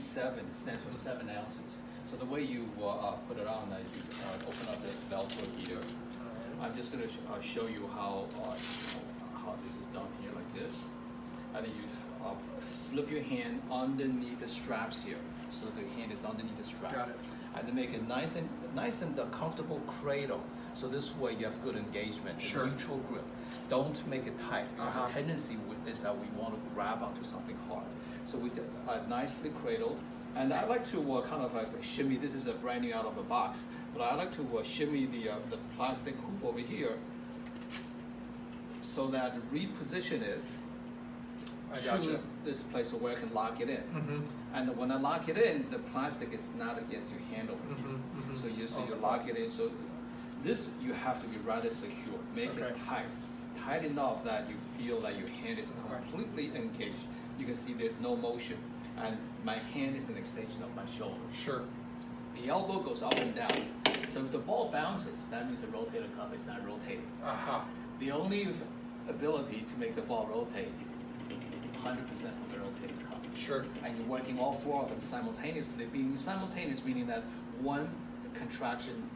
7 stands for 7 ounces. So the way you put it on, you open up the Velcro here. I'm just going to show you how this is done here, like this. And then you slip your hand underneath the straps here, so the hand is underneath the strap. Got it. And then make a nice and comfortable cradle. So this way you have good engagement, Sure. neutral grip. Don't make it tight, because Uh-huh. the tendency is that we want to grab onto something hard. So we nicely cradled. And I like to kind of like shimmy. This is a brand new out of the box, but I like to shimmy the plastic hoop over here, so that reposition it to this place where I can lock it in. Mm-hmm. And when I lock it in, the plastic is not against your hand over here. Mm-hmm. So you lock it in. So this you have to be rather secure. Make it tight enough that you feel that your hand is completely engaged. You can see there's no motion, and my hand is an extension of my shoulder. Sure. The elbow goes up and down. So if the ball bounces, that means the rotator cuff is not rotating. Uh-huh. The only ability to make the ball rotate 100% from the rotator cuff. Sure. And you're working all 4 of them simultaneously. Being simultaneous meaning that one contraction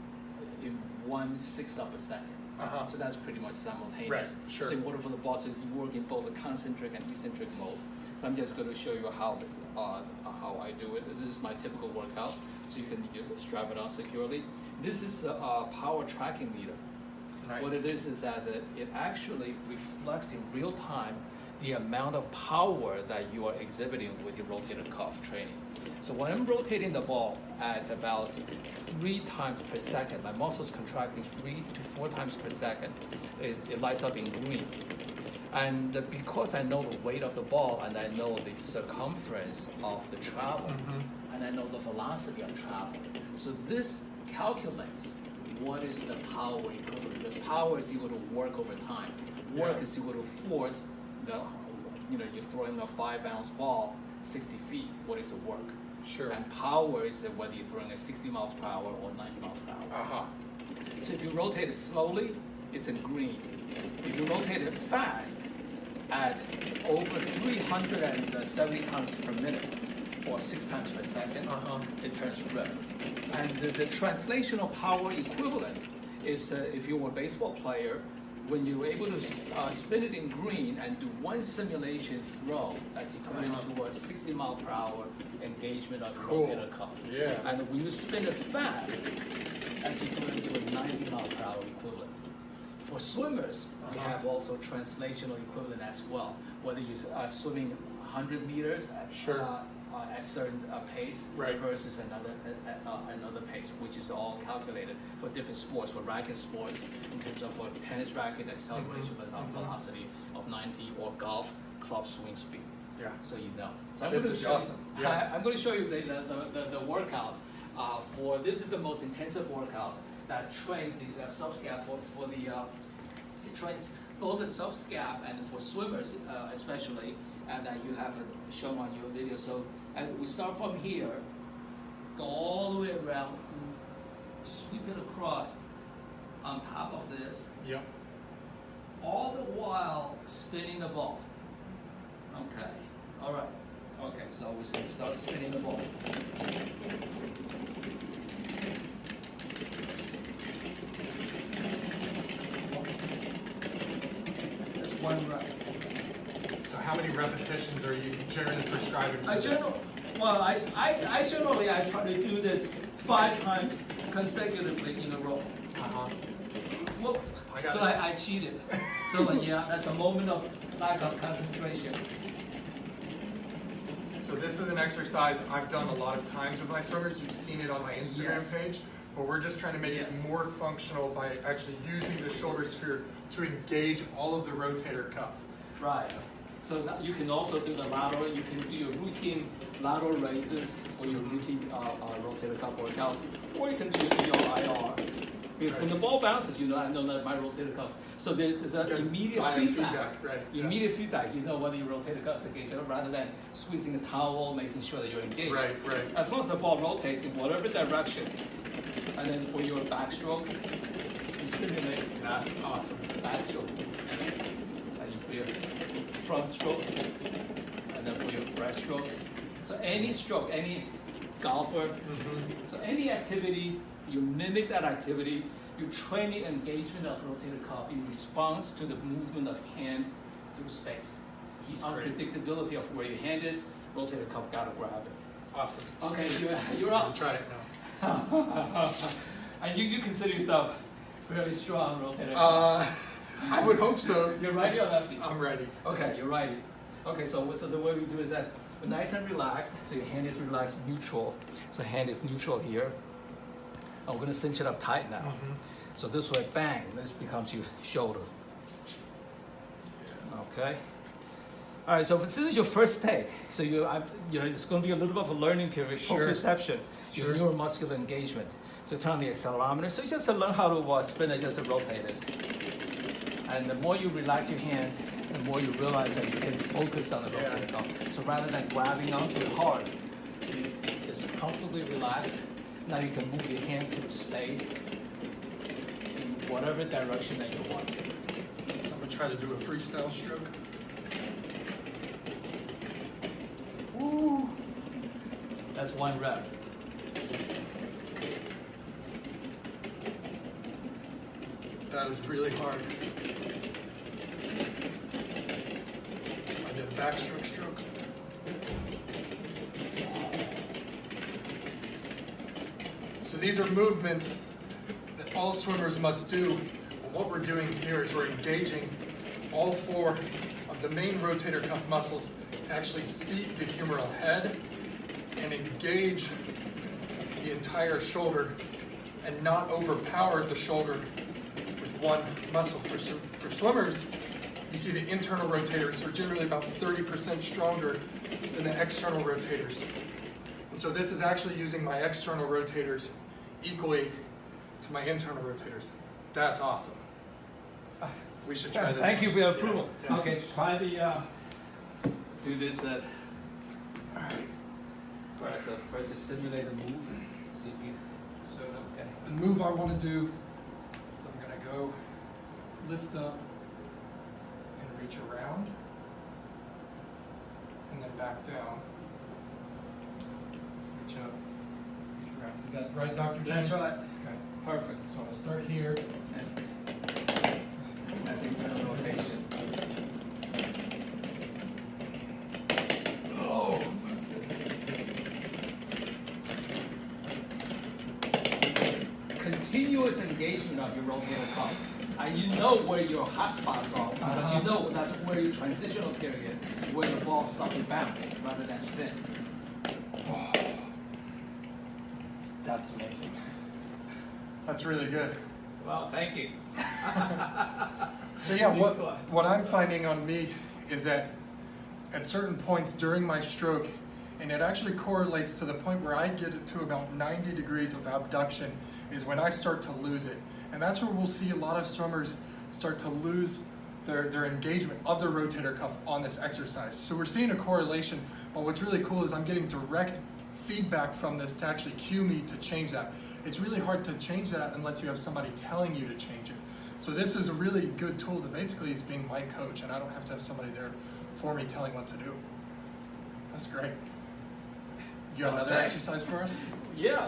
in 1/6 of a second. Uh-huh. So that's pretty much simultaneous. Right, sure. So in order for the ball to work in both a concentric and eccentric mode. So I'm just going to show you how I do it. This is my typical workout. So you can strap it on securely. This is a power tracking meter. Nice. What it is that it actually reflects in real time the amount of power that you are exhibiting with your rotator cuff training. So when I'm rotating the ball at about 3 times per second, my muscles contracting 3 to 4 times per second, it lights up in green. And because I know the weight of the ball, and I know the circumference of the travel, and I know the velocity of travel, so this calculates what is the power equivalent. Because power is equal to work over time. Work is equal to force. You're throwing a 5-ounce ball 60 feet. What is the work? Sure. And power is whether you're throwing at 60 miles per hour or 90 miles per hour. Uh-huh. So if you rotate it slowly, it's in green. If you rotate it fast, at over 370 times per minute, or 6 times per second, it turns red. And the translational power equivalent is if you were a baseball player, when you're able to spin it in green and do one simulation throw, that's equivalent to a 60 mile per hour engagement of the rotator cuff. Yeah. And when you spin it fast, that's equivalent to a 90 mile per hour equivalent. For swimmers, we have also translational equivalent as well. Whether you're swimming 100 meters at a certain pace versus another pace, which is all calculated for different sports. For racket sports, in terms of a tennis racket acceleration velocity of 90, or golf club swing speed. Yeah. So you know. So This is awesome. Yeah. I'm going to show you the workout. This is the most intensive workout that trains the subscap for the. It trains both the subscap and for swimmers especially, and you have it shown on your video. So we start from here, go all the way around, sweep it across on top of this. Yep. All the while spinning the ball. Okay. All right. Okay. So we're going to start spinning the ball. That's 1 rep. So how many repetitions are you generally prescribing for I generally try to do this 5 times consecutively in a row. Well, I cheated. So yeah, that's a moment of lack of concentration. So this is an exercise I've done a lot of times with my swimmers. You've seen it on my Instagram page, but we're just trying to make it more functional by actually using the ShoulderSphere to engage all of the rotator cuff. Right. So now you can also do the lateral. You can do your routine lateral raises for your routine rotator cuff workout, or you can do your IR. Because when the ball bounces, I know that my rotator cuff. So there's an immediate feedback. Immediate feedback. You know whether your rotator cuff is engaged, rather than squeezing a towel, making sure that you're engaged. Right. As long as the ball rotates in whatever direction, and then for your backstroke, you simulate. That's awesome. Backstroke. And you feel front stroke, and then for your breaststroke, So any stroke, any golfer, so any activity, you mimic that activity, you train the engagement of rotator cuff in response to the movement of hand through space. The unpredictability of where your hand is, rotator cuff gotta grab it. Awesome. Okay, you're up. I'll try it now. And you consider yourself fairly strong rotator cuff. I would hope so. You're righty or lefty? I'm ready. Okay, you're righty. Okay, so the way we do is that we're nice and relaxed. So your hand is relaxed, neutral. So hand is neutral here. And we're gonna cinch it up tight now. So this way, bang, this becomes your shoulder. Okay. All right, so this is your first take. So it's going to be a little bit of a learning period, proprioception, your neuromuscular engagement. So turn on the accelerometer. So you just learn how to spin it, just rotate it. And the more you relax your hand, the more you realize that you can focus on the rotator cuff. So rather than grabbing onto it hard, you just comfortably relax. Now you can move your hand through space in whatever direction that you want to. So I'm gonna try to do a freestyle stroke. Woo. That's one rep. That is really hard. I did a backstroke stroke. So these are movements that all swimmers must do. But what we're doing here is we're engaging all four of the main rotator cuff muscles to actually seat the humeral head and engage the entire shoulder and not overpower the shoulder with one muscle. For swimmers, you see the internal rotators are generally about 30% stronger than the external rotators. And so this is actually using my external rotators equally to my internal rotators. That's awesome. We should try this. Thank you for your approval. Yeah. Okay, try the, do this. All right. All right, so first is simulate a move. See if you, So the move I want to do is I'm going to go lift up and reach around and then back down. Reach up, reach around. Is that right, Dr. James? That's right. Okay. Perfect. So I'm going to start here. That's internal rotation. Oh, that's good. Continuous engagement of your rotator cuff. And you know where your hot spots are because you know that's where your transitional period, where the ball starts to bounce rather than spin. Oh, that's amazing. That's really good. Well, thank you. So yeah, what I'm finding on me is that at certain points during my stroke, and it actually correlates to the point where I get it to about 90 degrees of abduction, is when I start to lose it. And that's where we'll see a lot of swimmers start to lose their engagement of their rotator cuff on this exercise. So we're seeing a correlation, but what's really cool is I'm getting direct feedback from this to actually cue me to change that. It's really hard to change that unless you have somebody telling you to change it. So this is a really good tool to basically is being my coach, and I don't have to have somebody there for me telling what to do. That's great. You got another exercise for us? Yeah.